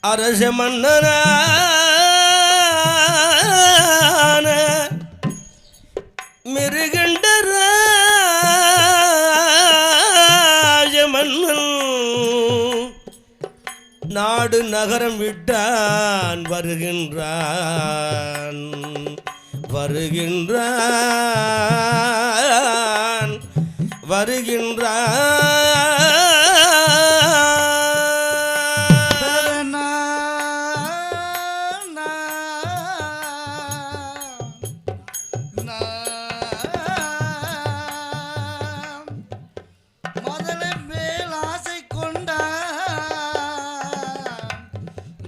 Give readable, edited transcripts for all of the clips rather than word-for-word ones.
அரச மன்னனான மிருகண்ட ராஜ மன்னன் நாடு நகரம் விட்டான் வருகின்றான் வருகின்றான் வருகின்றான்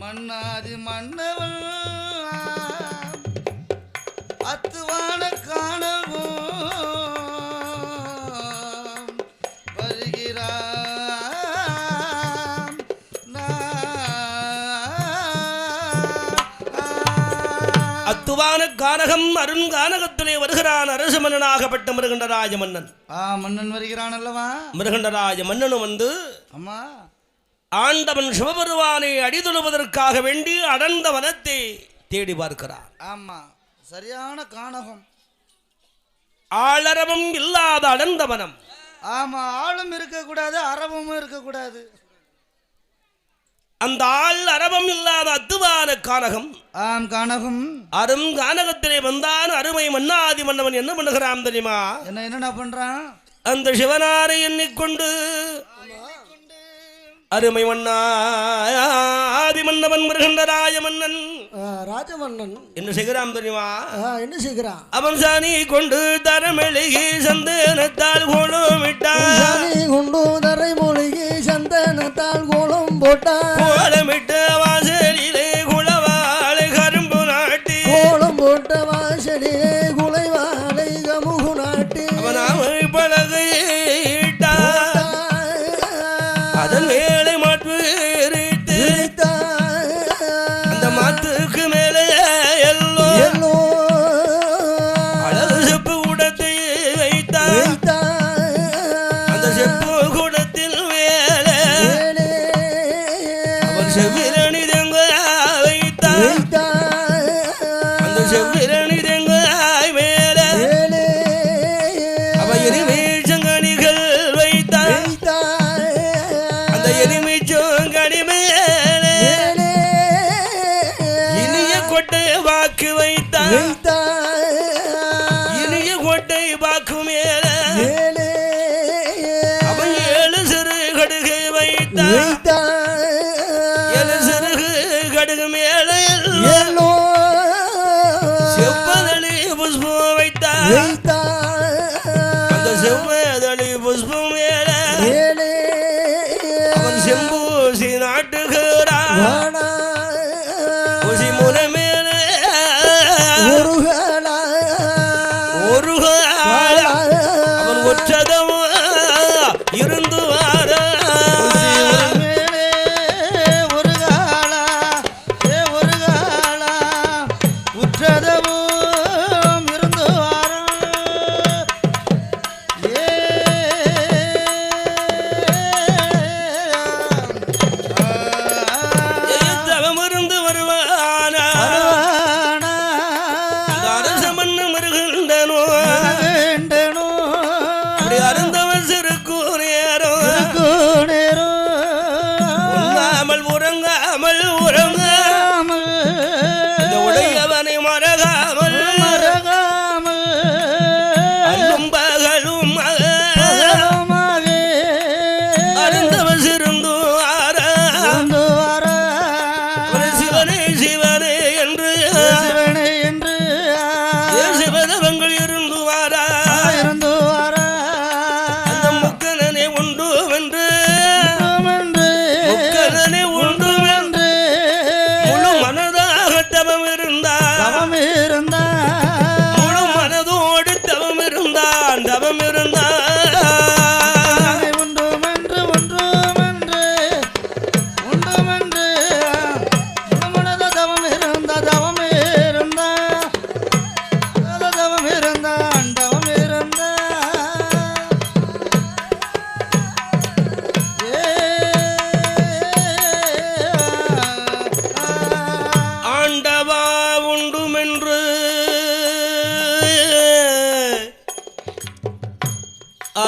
மன்னாதி மன்னவன் அத்துவான காணவும் வருகிறான் அத்துவான கானகம் அருங்கானகத்திலே வருகிறான் அரசு மன்னனாகப்பட்ட மிருகண்டராஜ மன்னன். மன்னன் வருகிறான் அல்லவா? மிருகண்டராஜ மன்னனும் வந்து அம்மா ஆண்டவன் சிவபெருமானை அடிதொழுவதற்காக வேண்டி அடர்ந்த வனத்தை தேடி பார்க்கிறார். ஆமா, சரியான கானகம். ஆளரவம் இல்லாத அடர்ந்த வனம். ஆமா, ஆளும் இருக்கக்கூடாது, அரவமும் இருக்கக்கூடாது. அந்த ஆள் அரவம் இல்லாத அத்துவான கானகம். கானகம் அரும் கானகத்திலே வந்தான் அருமை மன்னாதி மன்னவன். என்ன பண்ணுகிறான் தெரியுமா? என்ன பண்றான்? அந்த சிவனாரை எண்ணிக்கொண்டு அருமை மன்னாதி மன்னவன் மிருகண்டராஜ மன்னன் ராஜமன்னன் என்ன செய்கிறான் தெரியுமா? என்ன செய்கிறான்? அவன் சாணி கொண்டு தரமெழுகி சந்தனத்தால் கோலம் விட்டான். கொண்டு தரை மொழிகி சந்தனத்தால் கோலம் போட்டான். கோலமிட்ட வாசலிலே குளவாளை கரும்பு நாட்டி கோலம் போட்ட வாசலிலே குலைவாளை கமுகு நாட்டி அவன் அவை பலகையிட்டான். அதன் மேலே மாற்று அந்த மாத்துக்கு மேலே எல்லோ அழகு செப்பு கூடத்தை வைத்தான். அந்த செப்பு கூடத்தில் மேலே அவன் செவ்விரணி தேங்காய் வைத்தான். அந்த செவ்விரணி தேங்காய் மேலே அவன் எரிமீச்சங்கனிகள் வைத்தான். அந்த எரிமீச்சங்கனி மேலே இனிய கொட்டை வாக்கு வைத்தான். இனிய கொட்டை வாக்கு மேலே அவன் 7 சிறு கடுகை வைத்தான். 7 சிறு கடுகு மேலே செவ்வதளி புஷ்பம் வைத்தான். அந்த செவ்வதளி புஷ்பம் மேலே அவன் செம்பூசி நாட்டுகிறான். ஊசி முனை மேலே ஒரு அவன் ஒற்றதம் இருந்து வார உற்றதவும் இருந்து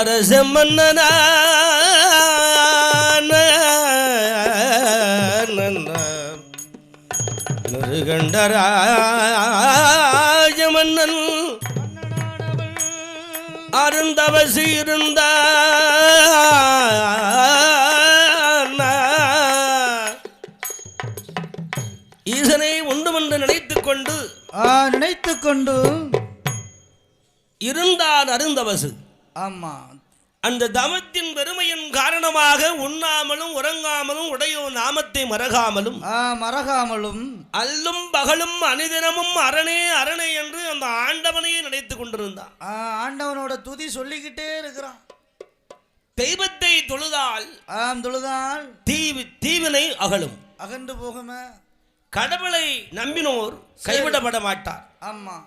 அரச மன்னனா கண்டராஜ மன்னன் அருந்தவசி இருந்த ஈசனை உண்டுமென்று நினைத்துக் கொண்டு இருந்தான் அருந்தவசு. ஆமா, அந்த தவத்தின் பெருமையின் காரணமாக உண்ணாமலும் உறங்காமலும் உடையோ நாமத்தை மறகாமலும் அல்லும் பகலும் அனுதினமும் அரணே அரணே என்று அந்த ஆண்டவனையே நினைத்துக் கொண்டிருந்தான். ஆண்டவனோட துதி சொல்லிக்கிட்டே இருக்கிறான். தெய்வத்தை தொழுதால் தீவினை அகன்று போகுமே. கடவுளை நம்பினோர் கைவிடப்பட மாட்டார். ஆமா,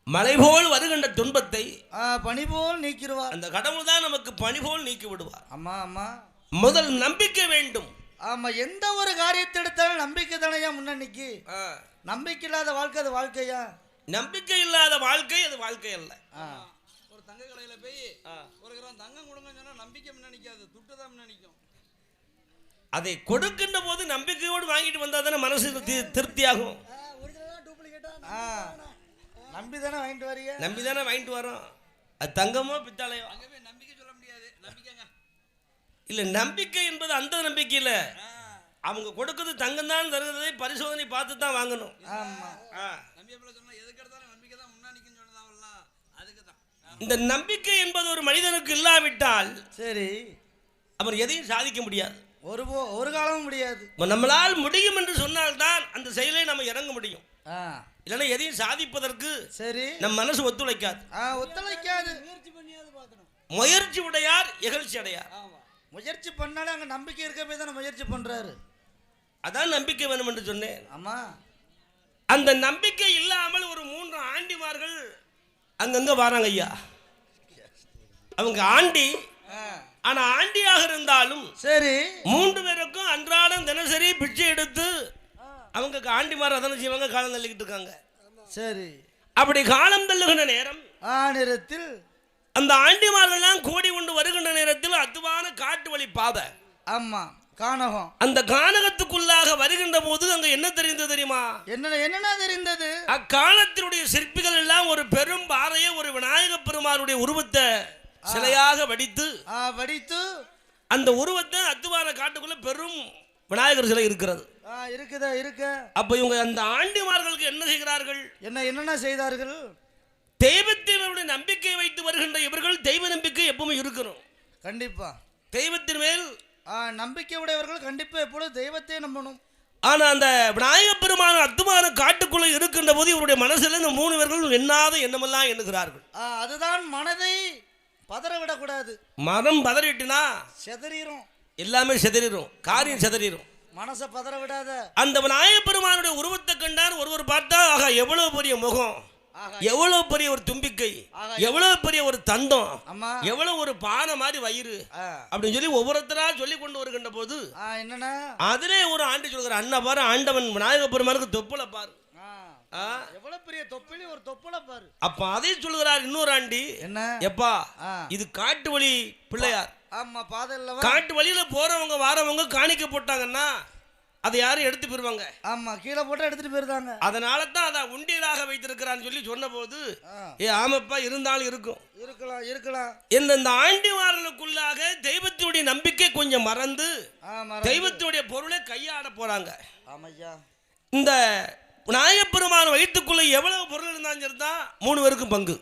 மலை போல் வருகின்ற துன்பத்தை பனி போல் நீக்கிடுவார். அந்த கடவுள் தான் நமக்கு பனி போல் நீக்கி விடுவார். ஆமா ஆமா, முதல் நம்பிக்கை வேண்டும். ஆமா, எந்த ஒரு காரியத்தை எடுத்தாலும் நம்பிக்கை தானையா முன்னணிக்கு. நம்பிக்கை இல்லாத வாழ்க்கை அது வாழ்க்கையா? நம்பிக்கை இல்லாத வாழ்க்கை அது வாழ்க்கை அல்ல. ஒரு தங்க கடையில போய் ஒரு கிராம் தங்கம் கொடுங்கன்னு சொன்னா நம்பிக்கை முன்னணிக்காது, துட்டு தான் முன்னணிக்கும். அதை கொடுக்கின்ற போது நம்பிக்கையோடு வாங்கிட்டு வந்தா தானே மனசு திருப்தியாகும். நம்பிதானே வாங்கிட்டு வரோம். அது தங்கமோ பித்தாளையோ நம்பிக்கை சொல்ல முடியாது. நம்பிக்கைங்க இல்ல, நம்பிக்கை என்பது அந்த நம்பிக்கை இல்ல. அவங்க கொடுக்கிறது தங்கம் தான் தருகிறதை பரிசோதனை பார்த்து தான் வாங்கணும். இந்த நம்பிக்கை என்பது ஒரு மனிதனுக்கு இல்லாவிட்டால் சரி அவர் எதையும் சாதிக்க முடியாது. ஒரு காலமும் முடியாது. நம்மளால் முடியும் என்று சொன்னால்தான் அந்த செயலை நம்ம இறங்க முடியும். இல்லைன்னா எதையும் சாதிப்பதற்கு சரி நம் மனசு ஒத்துழைக்காது. முயற்சி உடையார் இகழ்ச்சி அடையார். முயற்சி பண்ணாலே அங்க நம்பிக்கை இருக்கவே தானே முயற்சி பண்றாரு. அதான் நம்பிக்கை வேணும் என்று சொன்னேன். ஆமா, அந்த நம்பிக்கை இல்லாமல் ஒரு 3 ஆண்டிமார்கள் அங்கங்க வராங்க ஐயா. அவங்க ஆண்டி, ஆனா ஆண்டியாக இருந்தாலும் சரி 3 பேருக்கும் அன்றாடம் தினசரி பிச்சை எடுத்து அவங்க ஆண்டிமார் அதனை செய்வாங்க, காலம் தள்ளிக்கிட்டு இருக்காங்க. சரி, அப்படி காலம் தள்ளுகின்ற நேரத்தில் அந்த ஆண்டிமார்கள்லாம் கோடி கொண்டு வருகின்ற நேரத்தில் அத்துவான காட்டு வழி பாதை. ஆமா, கானகம். அந்த கானகத்துக்குள்ளாக வருகின்ற போது அங்க என்ன தெரிந்தது தெரியுமா? என்ன தெரிந்தது? அக்காலத்தினுடைய சிற்பிகள் எல்லாம் ஒரு பெரும் பாறையை ஒரு விநாயக பெருமானுடைய உருவத்தை சிலையாக வடித்து அந்த உருவத்தை அத்துவான காட்டுக்குள்ள பெரும் விநாயகர் சிலை இருக்கிறது. அப்ப இவங்க அந்த ஆண்டிமார்களுக்கு என்ன செய்கிறார்கள்? என்ன செய்தார்கள்? தெய்வத்தினுடைய நம்பிக்கை வைத்து வருகின்ற இவர்கள் தெய்வ நம்பிக்கை எப்பவுமே இருக்கணும். கண்டிப்பா தெய்வத்தின் மேல் நம்பிக்கை உடையவர்கள் கண்டிப்பா எப்பொழுது தெய்வத்தை நம்பணும். ஆனா அந்த விநாயக பெருமான அத்துமான காட்டுக்குள்ள இருக்கின்ற போது இவருடைய மனசுல இந்த 3 பேர்கள் எண்ணாத எண்ணமெல்லாம் எண்ணுகிறார்கள். அதுதான் மனதை பதற விடக்கூடாது. மனம் பதறிட்டுனா செதறிரும், எல்லாமே செதறிரும், காரியம் செதறிரும். மனசை பதற விடாத. அந்த விநாயக பெருமானுடைய உருவத்தை கண்டார். ஒருவர் பார்த்தா ஆகா எவ்வளவு பெரிய முகம், எவ்வளவு பெரிய ஒரு தும்பிக்கை, எவ்வளவு பெரிய ஒரு தந்தம், எவ்வளவு ஒரு பானை மாதிரி வயிறு அப்படின்னு சொல்லி ஒவ்வொருத்தரா சொல்லி கொண்டு வருகின்ற போது என்னன்னா அதிலே ஒரு ஆண்டி சொல்கிற அண்ணா பாரு, ஆண்டவன் விநாயக பெருமானுக்கு தொப்புல பாரு, எவ்வளவு பெரிய தொப்பிலி ஒரு தொப்புல பாரு. அப்ப அதை சொல்கிறார் இன்னொரு ஆண்டி, என்ன எப்பா இது காட்டு வழி பிள்ளையார். ஆமா, பாதையில காட்டு வழியில போறவங்க வாரவங்க காணிக்க போட்டாங்கன்னா அதை யாரும் எடுத்து போயிருவாங்க. ஆமா, கீழே போட்டு எடுத்துட்டு போயிருந்தாங்க. அதனால தான் அதை உண்டியலாக வைத்திருக்கிறான்னு சொல்லி சொன்ன போது ஆமப்பா இருந்தாலும் இருக்கலாம் இந்த ஆண்டிமார்களுக்குள்ளாக தெய்வத்தினுடைய நம்பிக்கை கொஞ்சம் மறந்து தெய்வத்தினுடைய பொருளை கையாட போறாங்க. இந்த விநாயகப் பெருமான் வயிற்றுக்குள்ள எவ்வளவு பொருள் இருந்தாலும் சரிதான் 3 பேருக்கும் பங்கு.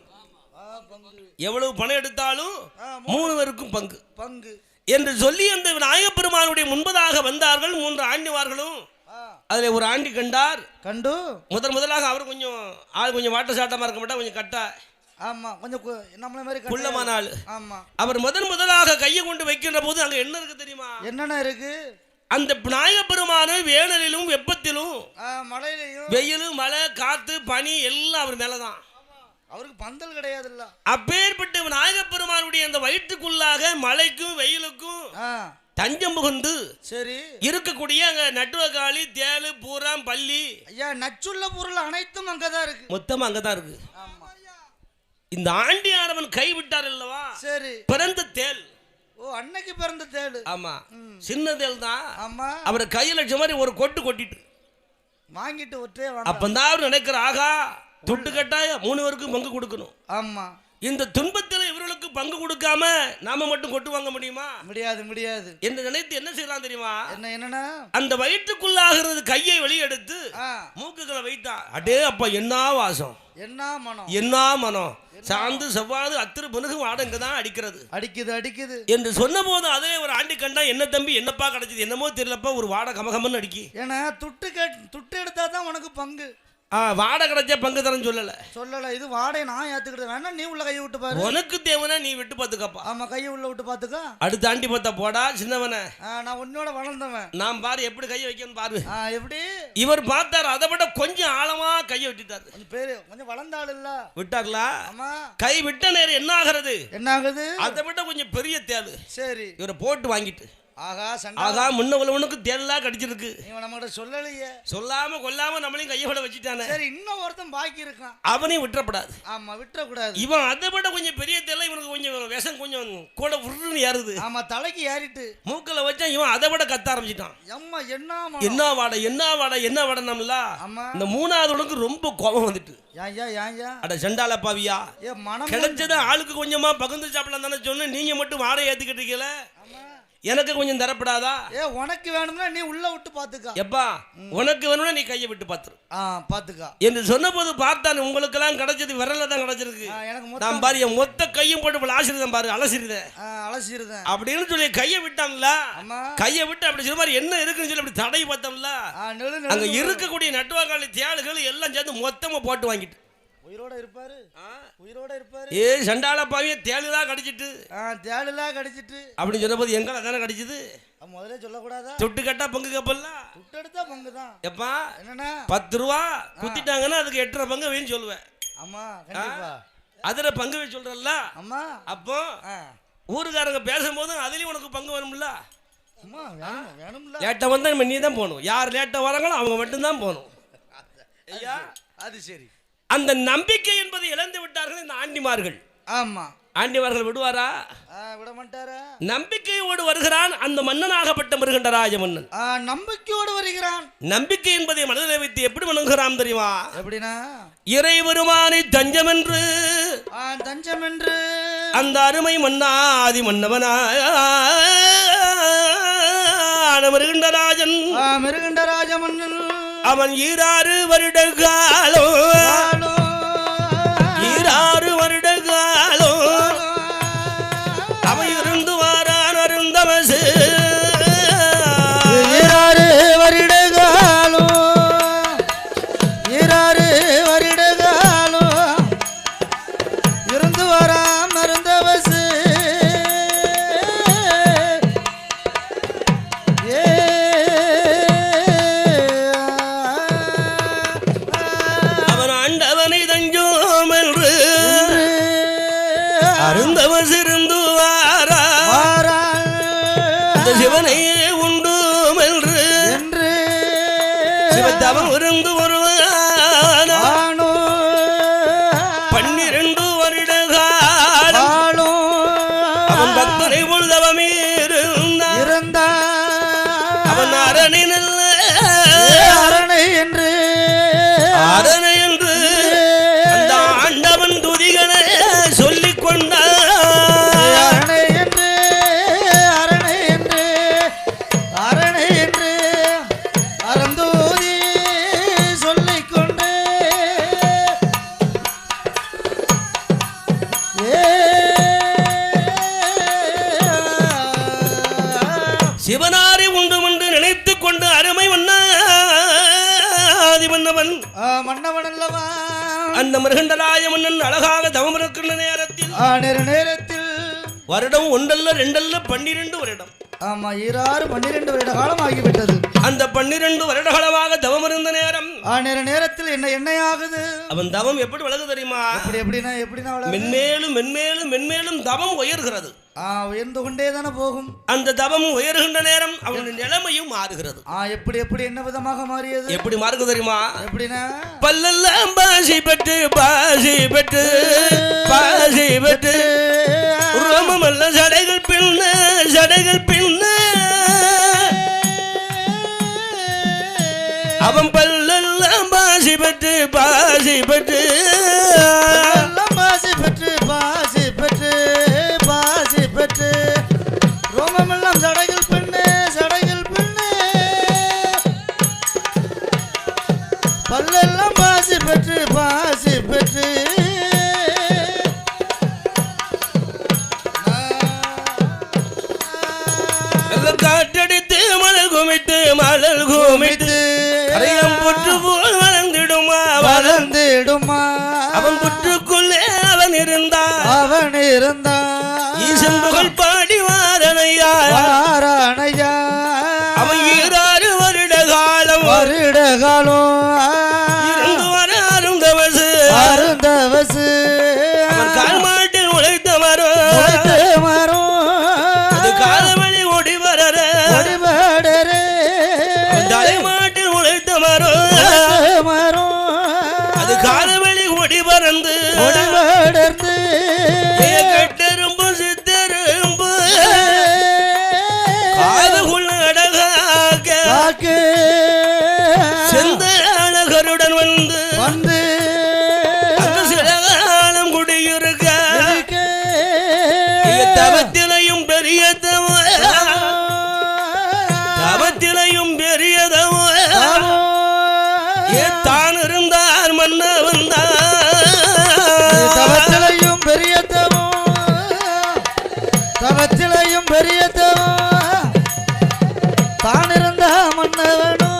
எவ்வளவு பணம் எடுத்தாலும் 3 பேருக்கும் பங்கு என்று சொல்லி அந்த விநாயகப் பெருமானுடைய முன்பதாக வந்தார்கள் 3 ஆண்டிமார்களும். அதுல ஒரு ஆண்டி கண்டு முதலாக அவர் கொஞ்சம் வாட்ட சாட்டமா இருக்க மாட்டா, கொஞ்சம் கட்டா. ஆமா, கொஞ்சம் நம்மள மாதிரி குள்ளமான ஆளு. ஆமா, அவர் முதலாக கையை கொண்டு வைக்கின்ற போது அங்க என்ன இருக்கு தெரியுமா? என்னென்ன இருக்கு? அந்த விநாயகப் பெருமானு வேனலிலும் வெப்பத்திலும் மழையிலும் வெயிலும் மழை காத்து பனி எல்லாம் அவர் மேலதான். அவருக்கு பந்தல் கிடையாதுல்ல. அப்பேற்பட்ட விநாயகப் பெருமானுடைய அந்த வயிற்றுக்குள்ளாக மழைக்கும் வெயிலுக்கும் தஞ்சம் புகுந்து சரி இருக்கக்கூடிய அங்க நட்டுவக்காளி, தேளு, பூராம், பள்ளி, ஐயா நச்சுள்ள பொருள் அனைத்தும் அங்கதான் இருக்கு. மொத்தம் அங்கதான் இருக்கு. இந்த ஆண்டியாரவன் கைவிட்டார் அல்லவா, சரி, பிறந்த தேல். ஓ அன்னைக்கு பிறந்த தேடு. ஆமா, சின்ன தேல் தான். ஆமா, அவர் கையில வச்ச மாதிரி ஒரு கொட்டு கொட்டிட்டு வாங்கிட்டு ஒற்றே. அப்பந்தான் அவர் நினைக்கிற, ஆகா தொட்டு கட்டாயம் 3 பேருக்கு பங்கு கொடுக்கணும். ஆமா, இந்த துன்பத்தில் இவர்களுக்கு பங்கு கொடுக்காம நாம மட்டும் கொட்டு வாங்க முடியுமா? முடியாது முடியாது என்று நினைத்து என்ன செய்யலாம் தெரியுமா? என்னன்னா அந்த வயிற்றுக்குள்ளாகிறது கையை வெளியெடுத்து மூக்குகளை வைத்தான். அடே அப்பா, என்ன வாசம், என்ன மனம், என்ன மனம், சாந்து செவ்வாது அத்திரு பனுகு வாடங்க தான் அடிக்கிறது, அடிக்குது என்று சொன்ன போது அதே ஒரு ஆண்டி கண்டா, என்ன தம்பி என்னப்பா கிடைச்சது, என்னமோ தெரியலப்பா, ஒரு வாடை கமகமன்னு அடிக்கி. ஏன்னா துட்டு எடுத்தா தான் உனக்கு பங்கு. வாடை கிடைச்சா பங்கு தரேன்னு சொல்லல. இது வாடகை நான் ஏத்துக்கிட்டு வேணா, நீ உள்ள கையை விட்டு பாரு. உனக்கு தேவைன்னா நீ விட்டு பாத்துக்கப்பா. ஆமா, கையை உள்ள விட்டு பாத்துக்க. அடுத்து ஆண்டி பார்த்தா, போடா சின்னவன, நான் உன்னோட வளர்ந்தவன், நான் பாரு எப்படி கையை வைக்கணும் பாரு. எப்படி இவர் பார்த்தாரு, அதை விட கொஞ்சம் ஆழமா கையை விட்டுட்டாரு. கொஞ்சம் வளர்ந்த ஆள் இல்ல, விட்டார்ல. ஆமா, கை விட்ட நேரம் என்ன ஆகுறது, அதை விட கொஞ்சம் பெரிய தேளு. சரி, இவரை போட்டு வாங்கிட்டு, ஆகா முன்ன உள்ளவனுக்கு தேலாம் கடிச்சிருக்கு. இவன் நம்மகிட்ட சொல்லலையே, சொல்லாம கொல்லாம நம்மளையும் கையோட வச்சுட்டானே. சரி, இன்னும் ஒருத்தன் பாக்கி இருக்கான், அவனையும் விட்டுறப்படாது. ஆமா, விட்டுறக்கூடாது. இவன் அதை விட கொஞ்சம் பெரிய தேல, இவனுக்கு கொஞ்சம் விஷம் கொஞ்சம் கூட உருன்னு ஏறுது. ஆமா, தலைக்கு ஏறிட்டு மூக்கல வச்சா இவன் அதை விட கத்த ஆரம்பிச்சிட்டான். அம்மா, என்ன வாடை நம்மள. இந்த 3ஆவதுக்கு ரொம்ப கோபம் வந்துட்டு, அட சண்டால பாவியா, கிடைச்சத ஆளுக்கு கொஞ்சமா பகிர்ந்து சாப்பிடலாம் தானே சொன்ன, நீங்க மட்டும் வாடகை ஏத்துக்கிட்டு இருக்கீங்களே, எனக்கு கொஞ்சம் தரப்படாதா? உனக்கு வேணும்னா நீ உள்ள விட்டு பாத்துக்க. எப்பா, உனக்கு வேணும்னா நீ கையை விட்டு பாத்துரு, பாத்துக்க என்று சொன்ன போது பார்த்தான், உங்களுக்கு எல்லாம் கிடைச்சது விரல்ல தான் கிடைச்சிருக்கு, நான் பாரு என் மொத்த கையும் போட்டு அலசிருந்தேன் பாரு, அலசிருந்தேன் அப்படின்னு சொல்லி கையை விட்டான்ல. கையை விட்டு அப்படி சொல்ல மாதிரி என்ன இருக்குன்னு சொல்லி அப்படி தடை பார்த்தோம்ல, அங்க இருக்கக்கூடிய நட்டுவாக்காளி தேளுகள் எல்லாம் சேர்ந்து மொத்தமா போட்டு வாங்கிட்டு உயிரோட இருப்பாரு. ஏ சண்டால பாவிய தேளுலாம் கடிச்சிட்டு அப்படின்னு சொன்ன போது எங்களை தானே கடிச்சது. முதல்ல சொல்லக்கூடாதா? தொட்டு கட்டா பங்கு கப்பல்ல, தொட்டு எடுத்தா பங்கு தான். எப்பா என்னன்னா 10 ரூபா குத்திட்டாங்கன்னா அதுக்கு 8.5 பங்கு வேணும் சொல்லுவேன். ஆமா, கண்டிப்பா அதுல பங்கு வே சொல்றல்ல. அம்மா, அப்போ ஊருக்காரங்க பேசும்போது அதுலயும் உனக்கு பங்கு வேணும்ல. அம்மா, வேணும்ல. லேட்டா வந்தா நீ தான் போகணும், யார் லேட்டா வராங்களோ அவங்க மட்டும்தான் போகணும். ஐயா, அது சரி. அந்த நம்பிக்கை என்பதை இழந்து விட்டார்கள் இந்த ஆண்டிமார்கள். ஆமா, ஆண்டிமார்கள் விடுவாரா? விட மாட்டாரா? நம்பிக்கையோடு வருகிறான் அந்த மன்னனாகப்பட்ட மிருகண்டராஜ மன்னன். நம்பிக்கையோடு வருகிறான். நம்பிக்கை என்பதை மனதில் வைத்து எப்படி வணங்குகிறான் தெரியுமா? எப்படின்னா, இறை பெருமானை தஞ்சம் என்று அந்த அருமை மன்னாதி மன்னவனாய மிருகண்டராஜன் மிருகண்டராஜ மன்னன் அவன் 6 வருட காலம் 6 வருட காலம் அவன் இருந்து வாரான் அருந்தவசு 6 வருட காலம் 6 வருட காலம் இருந்து வாரான் அருந்தவசு. அருந்தவசிருந்து வாரா அந்த சிவனையே உண்டும் என்று சிவத்தவன் இருந்து வருவான் 12 வருட காலம் அவன் பக்தனை பொழுதவமே இருந்தான். அவன் அரணை நல்ல அரணை என்று அந்த ஆண்டவன் துதிகளை சொல்லிக் கொண்டான். சிவனாரை உண்டும் என்று நினைத்துக் கொண்டு அருமை மன்னாதி மன்னவன் அல்லவா அந்த மிருகண்டராய மன்னன் அழகாக தவம் இருக்கின்ற நேரத்தில் நேரத்தில் வருடம் 1 அல்ல 2 அல்ல 12 வருடம் ஆமா 12 வருட காலம் ஆகிவிட்டது. அந்த 12 வருட காலமாக தவம் இருந்த நேரம் நேரத்தில் என்ன ஆகுது? அவன் தவம் எப்படி வளர்ந்து தெரியுமா? எப்படின்னா மென்மேலும் மென்மேலும் மென்மேலும் தவம் உயர்கிறது. உயர்ந்து கொண்டே தானே போகும். அந்த தவம் உயர்கின்ற நேரம் அவனுடைய நிலைமையும் மாறுகிறது. எப்படி என்ன விதமாக மாறியது? எப்படி மாறுகிறது தெரியுமா? எப்படின்னா பல்லெல்லாம் பாசி பெற்று பாசி பெற்று பாசி பெற்று ரோமமல்ல சடைகள் பின்ன சடைகள் பின்ன அவன் பல்லெல்லாம் பாசி பெற்று பாசி பெற்று பாசி பெற்று பாசி பெற்று பாசி பெற்று ரோமமெல்லாம் சடைகள் பின்ன சடைகள் பின்ன பல்லெல்லாம் பாசி பெற்று பாசி பெற்று காற்றடித்து மலர் குமித்து மலர் குமித்து கரையம் புற்று போல் வளர்ந்திடுமா வளர்ந்திடுமா அவன் புற்றுக்குள்ளே அவன் இருந்தான் ஈசன் புகழ் பாடி வாரணையா அவன் 6 வருட காலம் இருந்து வர அருந்தவசு அவன் கால் மாட்டில் உழைத்த மரம் அது காலவழி ஓடி வர தலைமாட்டில் உழைத்த மரம் அது காலவழி ஓடி பறந்து கெட்டெரும்பு சித்தெரும்பு காதுகுள்ள அடகாக்க செந்த அழகருடன் வந்து அந்த சில காலம் குடியிருக்க தவத்திலையும் பெரிய தவத்திலையும் பெரியதவோ தான் இருந்தார் மன்ன வந்தார் தவத்திலையும் பெரியதவோ தவத்திலையும் பெரியதவோ தான் இருந்தா மன்னவனோ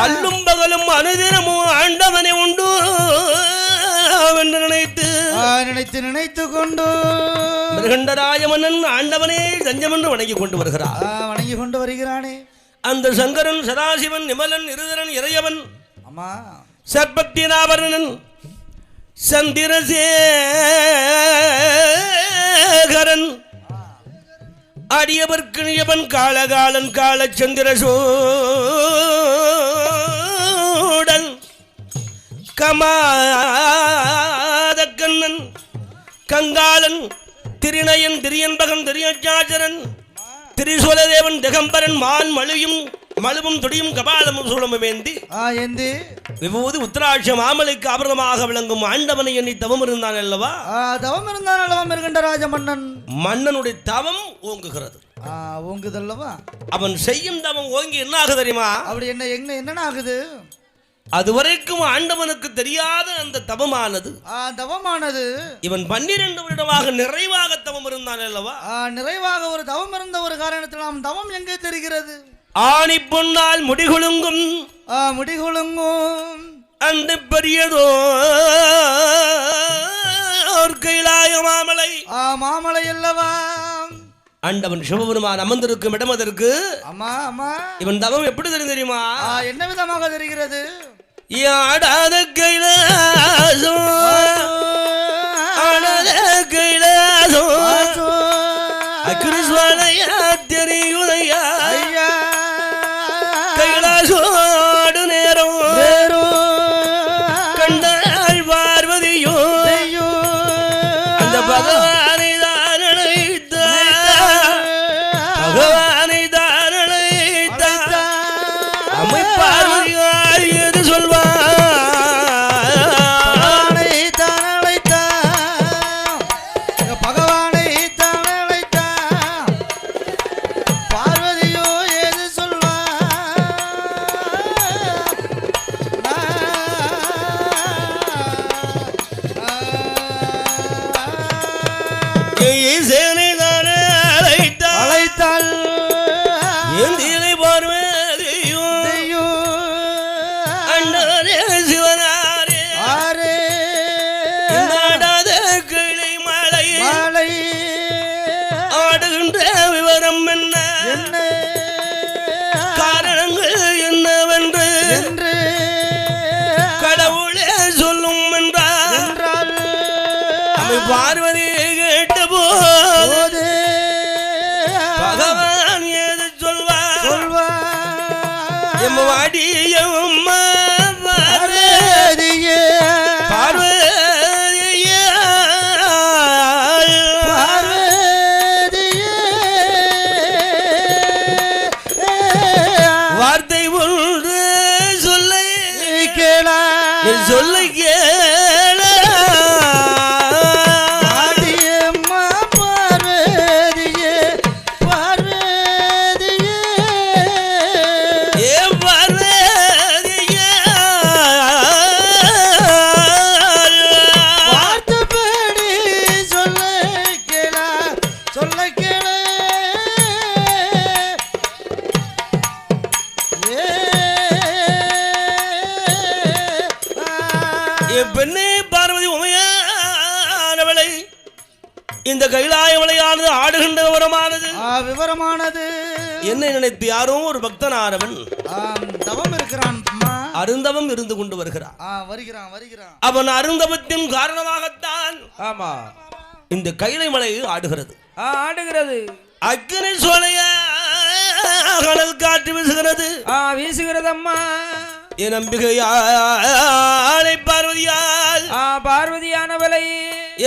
அல்லும் பகலும் அனுதினமும் ஆண்டவனை உண்டு என்று நினைத்து கொண்டு மிருகண்டராய மன்னன் ஆண்டவனே தஞ்சம் என்று வணங்கி கொண்டு வருகிறானே. அந்த சங்கரன் சதாசிவன் நிமலன் இருதரன் இறையவன் அம்மா சர்பக்தினாபரணன் சந்திரசேகரன் அடியவர்க்கியவன் காலகாலன் காலச்சந்திரசூடன் கமாதக்கண்ணன் கங்காலன் திரிநயன் திரியன்பகன் திரியச்சாச்சரன் திரிசூலதேவன் திகம்பரன் மான் மழுவும் துடியும் கபாலமும் சூழமும் ஏந்தி விபூதி உத்தராட்ச மாமலைக்கு ஆபரணமாக விளங்கும் ஆண்டவனை எண்ணி தவம் இருந்தான் அல்லவா? மிருகண்டராஜ மன்னனுடைய தவம் ஓங்குகிறது. ஓங்குதல்லவா? அவன் செய்யும் தவம் ஓங்கி என்ன ஆகுது தெரியுமா? அப்படி என்ன ஆகுது? அதுவரைக்கும் ஆண்டவனுக்கு தெரியாத அந்த தவமானது இவன் 12 வருடமாக நிறைவாக தவம் இருந்தான் அல்லவா? நிறைவாக ஒரு தவம் இருந்த ஒரு காரணத்தில் நாம் தவம் எங்கே தெரிகிறது? ஆணி பொன்னால் முடிகுலுங்கும் அந்த பெரியதோ கைலாய மாமலை அல்லவா? ஆண்டவன் சிவபெருமான் அமர்ந்திருக்கும் இடம் அதற்கு. இவன் தவம் எப்படி தெரியுமா? என்ன விதமாக தெரிகிறது? ஆடாத கைலாசம் ஆடாத கைலாசம் அக்ரிஸ்வாலையா தெரியுதையா கைலாசோடு நேரம் கண்டாள் பார்வதியோ அந்த பகவானை தான் அழைத்த அம்மை பார்வதியார் எது சொல்வார்? வாடியம்மா பார்வதியே பார்வதியே பார்வதியே வார்த்தை ஒன்று சொல்லை கேளா சொல்லை கேள வாடியம்மா பார்வதியே பார்வதியே ஏ பார்வதியே வார்த்தைப்படி சொல்ல கேளா சொல்ல கேள பெண்ணே பார்வதி உமையானவளை இந்த கைலாய விளையானது ஆடுகின்ற விவரமானது விவரமானது என்ன நினைத்து யாரோ ஒரு பக்தனானவன் தவம் இருக்கிறான் அம்மா. அருந்தவம் இருந்து கொண்டு வருகிறான் வருகிறான் வருகிறான் அவன் அருந்தவத்தின் காரணமாகத்தான் ஆமா இந்த கைலை மலை ஆடுகிறது ஆடுகிறது அக்னி சோலைய கடல் காற்று வீசுகிறது வீசுகிறதம்மா என் நம்பிக்கையாளை பார்வதியால் பார்வதியானவளை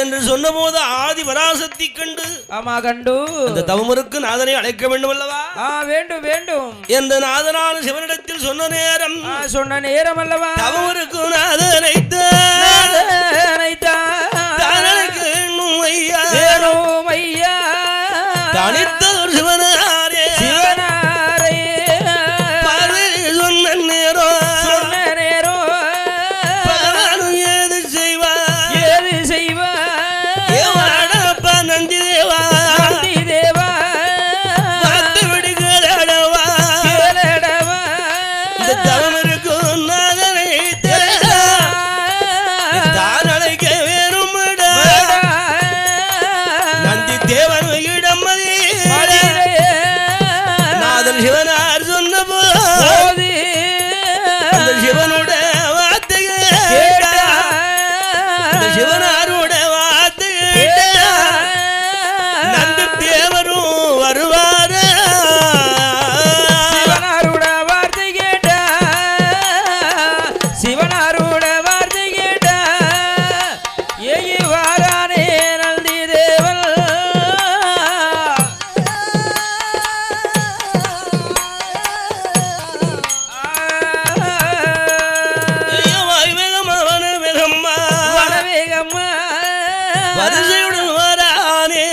என்று சொன்னபோது ஆதி பராசக்தி கண்டு ஆமா கண்டு அந்த தவமருக்கு நாதனை அழைக்க வேண்டும் அல்லவா வேண்டும் வேண்டும் என்ற நாதனான சிவனிடத்தில் சொன்ன நேரம் அல்லவா தவமருக்கு நாதனை தனித்தவர் சிவனாரே பார்வதி சொன்ன நேரம் பகவானும் ஏது செய்வா ஏவாடப்பா நந்தி தேவா பார்த்து விடுகிறடவா இந்த தவமிருக்கும் நாதனை தான் அழைக்க வேறுமடா நந்தி தேவன் இடம் நாதன் சிவனார் சொன்ன போது அந்த சிவனுடைய வார்த்தையை சிவனாரோட வார்த்தையை நந்தி தேவரும் வருவார சிவனாரோட வார்த்தை கேட்டா ஏய் வாரானே நந்தி தேவன் வனவேகம்மா வரிசையுடன் வரானே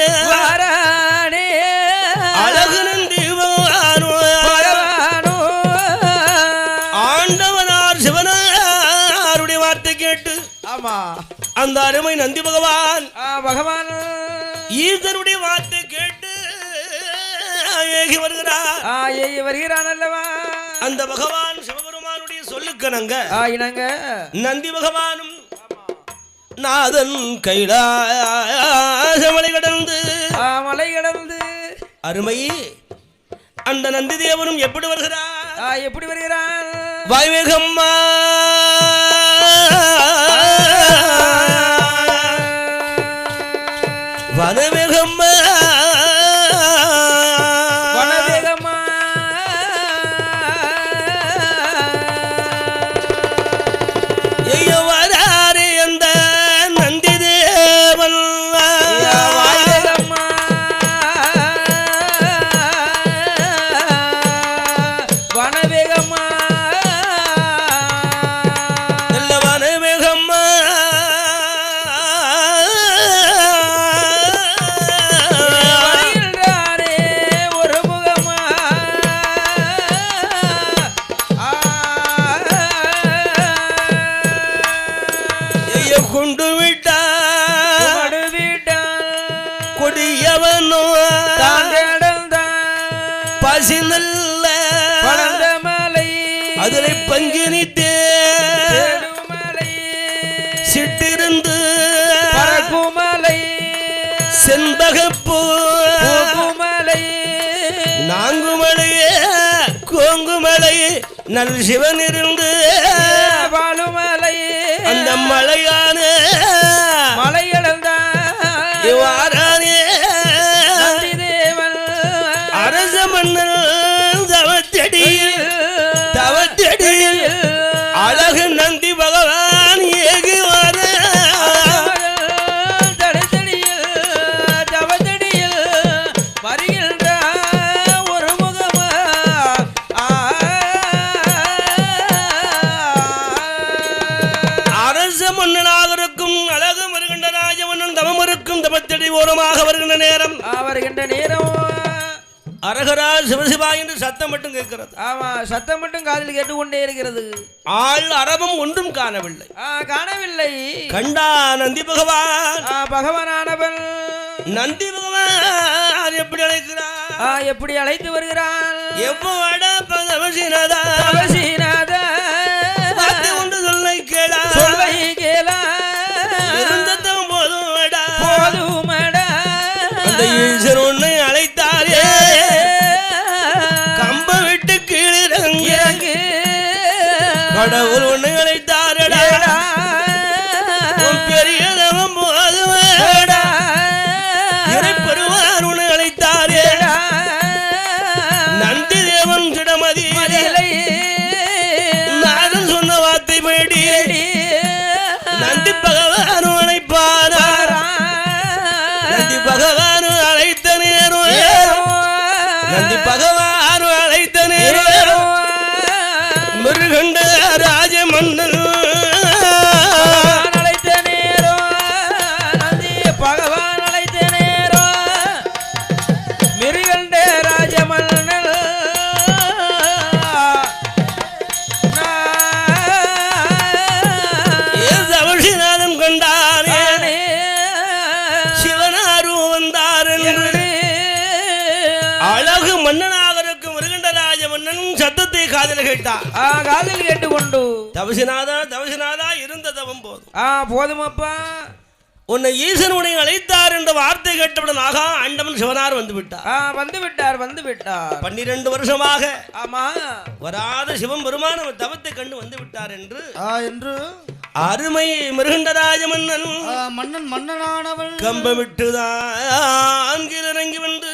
அழகு நந்தி பகவானோ ஆண்டவனார் சிவனாருடைய வார்த்தை கேட்டு ஆமா அந்த அருமை நந்தி பகவான் பகவான் ஈசனுடைய வார்த்தை கேட்டு ஏகி வருகிறார் வருகிறான் அல்லவா அந்த பகவான் சிவபெருமானுடைய சொல்லுக்கணங்க இனங்க நந்தி பகவானும் நாதன் கைலாச மலை கடந்து அருமை அந்த நந்தி தேவனும் எப்படி வருகிறார் வாய்வேகம்மா வனவேகம்மா வராரு அந்த நந்தி தேவன் வனவேகம்மா நல்ல வனவேகம்மா ஒரு முகமா கொண்டு விட்டான் கொடியவனோ பசி நல்ல மலை அதனை பங்கினித்தே சிட்டிருந்து குமலை செண்பகப்பூ குமலை நாங்குமலையே கோங்குமலையே நல் சிவன் இருந்து வாழுமலை அந்த மலையான இவ்வாறானே அரச மன்னன் தவத்தடியில் தவத்தடியில் அழகு நந்தி பகவான் ஏகி வர தடத்தடியில் தவத்தடியில் வருகின்ற ஒரு முகமா அரச மன்னனாக இருக்கும் அழகு வருகின்ற ராஜமன்னன் தவம் இருக்கும் தவத்தடி ஓரமாக வருகின்ற நேரம் வருகின்ற நேரம் அரகரா சிவசிவா என்று சத்தம் மட்டும் கேட்கிறது. ஆமா, சத்தம் மட்டும் காதில் கேட்டுக்கொண்டே இருக்கிறது. ஆள் அரபம் ஒன்றும் காணவில்லை. காணவில்லை. கண்டா நந்தி பகவான் பகவானானவன் நந்தி பகவான் எப்படி அழைக்கிறார்? எப்படி அழைத்து வருகிறான்? எவ்வளோ பதவசினாதா பதவசினாதா கொண்டு சொல்லை கேளா சொல்லை கேளா இருந்ததும் போதுமடா போதுமடா அந்த ஈஸ்வரன் உன்னை அழைத்தாரே கம்ப விட்டு கீழிறங்கி கடவுள் உன்னை அழைத்தாரடா பெரிய தவம் போதுமடா இறைப்பெருவார் உன்னை அழைத்தாரே நந்தி தேவன் சிடமதி நானும் சொன்ன வார்த்தை படி நந்தி பகவான் அழைப்பாரா நந்தி பகவான் அழைத்த நேரம் நந்தி பகவான் அழைத்த நேரம் மிருகண்ட ராஜமன்னன் அழைத்த நேரம் நந்தி பகவான் அழைத்த நேரம் மிருகண்ட ராஜமன்னன் தவசிநாதன் கொண்டானே சிவனாரு வந்தார் என்று அழகு மன்னனாக இருக்கும் மிருகண்டராஜ மன்னன் சத்தத்தை காதில் கேட்டான். காதில் கேட்டுக்கொண்டு தவசிநாதா தவசிநாதா இருந்த தவம் போதும் போதுமப்பா உன்னை ஈசனுடைய அழைத்தார் என்ற வார்த்தை கேட்டவுடன் ஆகா அண்டவன் சிவனார் வந்து விட்டார். வந்து விட்டார் 12 வருஷமாக ஆமா வராத சிவம் பெருமான தவத்தை கண்டு வந்து விட்டார் என்று என்று அருமை மிருகண்டராஜ மன்னன் மன்னனானவள் கம்பமிட்டுதான் இறங்கி வந்து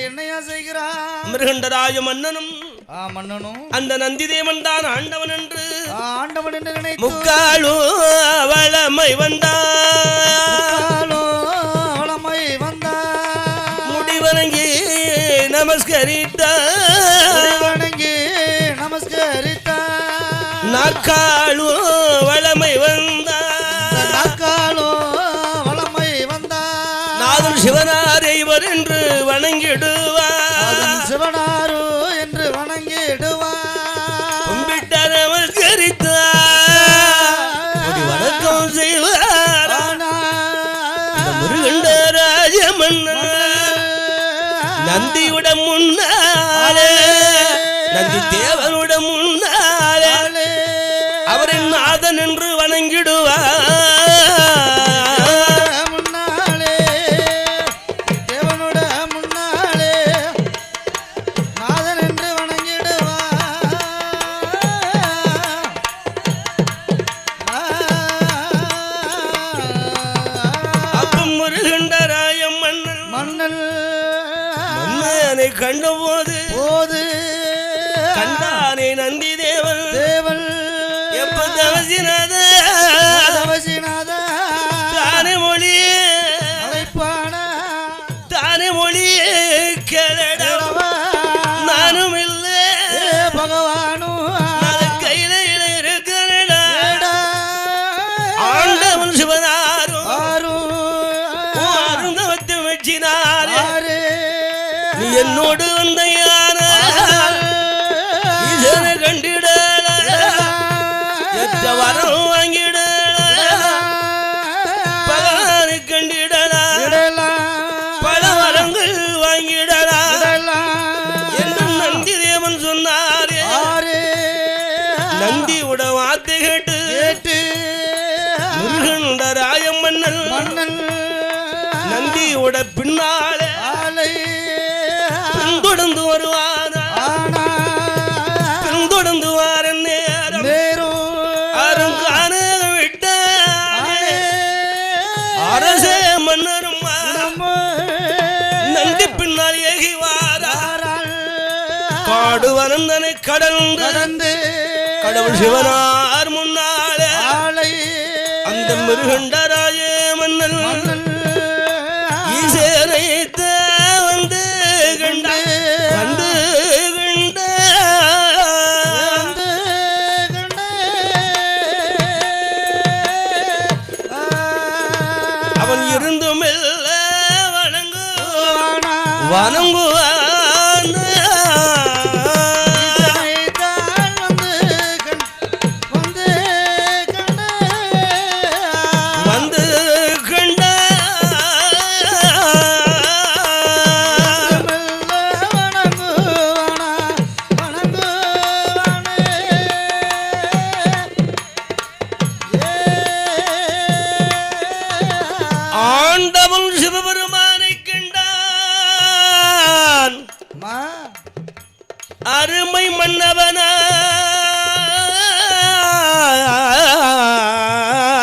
என்னையா செய்கிறார்? மிருகண்டராஜ மன்னனும் மன்னனும் அந்த நந்திதேவன் தான் ஆண்டவன் என்று நினைத்து முக்காலோ வளமை வந்தாலோ முடிவணங்கி நமஸ்கரித்த நாக்காலோ வளமை வந்த நாதன் சிவனார் இவர் என்று வணங்கிடுவார் சிவனாரு என்று வணங்கிடுவார் கும்பிட்ட நமஸ்கரித்தார் வணக்கம் செய்வார் முருகண்ட ராஜமன்னன் நந்தியுடன் முன்னாலே நந்தி தேவனுடன் முன்னாலே அவரின் நாதன் என்று வணங்கிடுவார் முன்னாலே தேவனோட முன்னாலே நாதன் என்று வணங்கிடுவார். அப்பம் முருகண்டராயம் மன்னன் மன்னனை கண்டபோது கண்டானே நந்தி தேவன் எப்ப தவசிநாத தானே மொழியே தானே மொழியே கேளடா நானும் இல்லை பகவானும் கையில இருக்கிறடா ஆண்டவன் சிவனாரும் அருந்தவத்தை வச்சினாரே நீ என்னோடு வந்த யார ஈசனை கண்டிடல எத்த வரம் வாங்கிடல பகவானை கண்டிடலாம் பல வரங்கள் வாங்கிடலாம் என்று நந்தி தேவன் சொன்னாரே நந்தியோட வார்த்தை கேட்டு முருகண்ட ராயம் மன்னன் நந்தியோட பின்னாலே பின்தொடர்ந்து வருவார் பின்தொடர்ந்து வார நேரம் அருங்கான விட்ட அரசே மன்னரும் நந்தி பின்னால் ஏகி வார காடு நடுவனந்தனை கடந்து கடவுள் சிவனார் முன்னாலே அந்த மிருகண்டராய மன்னன் ஈசேனைத்த வந்து கண்ட அவன் இருந்தும் வணங்குவான் ஆண்டவன் சிவபெருமானை கண்டான் அருமை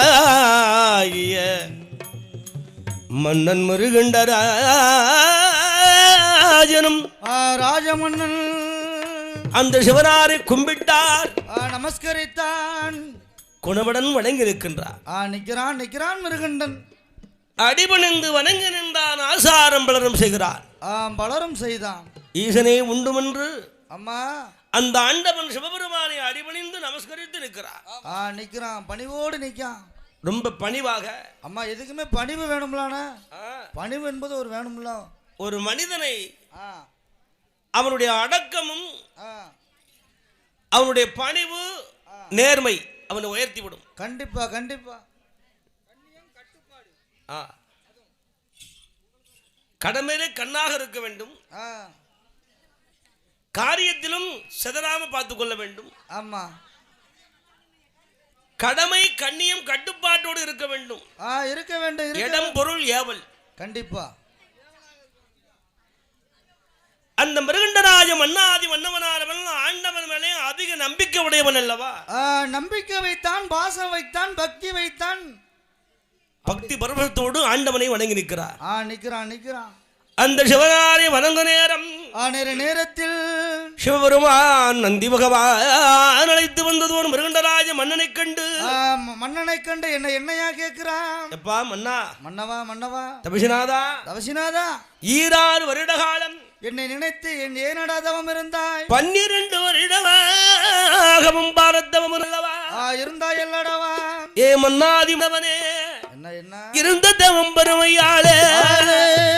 மன்னவனாகிய மன்னன் முருகண்டராஜனும் ராஜமன்னன் அந்த சிவனாரை கும்பிட்டார் நமஸ்கரித்தான் குணவுடன் வணங்கி இருக்கின்றார் நிற்கிறான் மிருகண்டன் அடிபணிந்து வணங்கி நின்றான் ஆசாரம் பலரும் செய்கிறான் பலரும் செய்தான் ஈசனே உண்டுமென்று அம்மா அந்த ஆண்டவன் சிவபெருமானை அடிபணிந்து நமஸ்கரித்து நிற்கிறான் நிற்கிறான் பணிவோடு நிற்கான் ரொம்ப பணிவாக அம்மா எதுக்குமே பணிவு வேணும்லான பணிவு என்பது ஒரு வேணும்ல ஒரு மனிதனை அவனுடைய அடக்கமும் அவனுடைய பணிவு நேர்மை அவனை உயர்த்தி விடும் கண்டிப்பா கண்டிப்பா கடமையிலே கண்ணாக இருக்க வேண்டும் காரியத்திலும் செதறாம பார்த்துக் கொள்ள வேண்டும் ஆமா கடமை கண்ணியம் கட்டுப்பாட்டோடு இருக்க வேண்டும் இடம் பொருள் ஏவல் கண்டிப்பா அந்த மிருகண்டராஜ மன்னாதி மன்னவனானவன் ஆண்டவன் மேலே அதிக நம்பிக்கை உடையவன் அல்லவா நம்பிக்கை வைத்தான் பாசம் வைத்தான் பக்தி வைத்தான் பக்தி பரவத்தோடு ஆண்டவனை வணங்கி நிற்கிறார் நிற்கிறான் அந்த சிவனாரை வணங்க நேரத்தில் சிவபெருமான் நந்தி பகவான் அழைத்து வந்தது ஒரு மிருகண்டராஜ மன்னனை கண்டு என்னையா கேட்கிறான் எப்பா மன்னவா தபசிநாதா ஈராறு வருட காலம் என்னை நினைத்து ஏனடா தவம் இருந்தாய் 12 வருடமாகவும் பாரத்தவம் இருந்தாய் அல்லடவா ஏ மன்னாதி மவனே என்ன இருந்த தவம் பெருமையாளே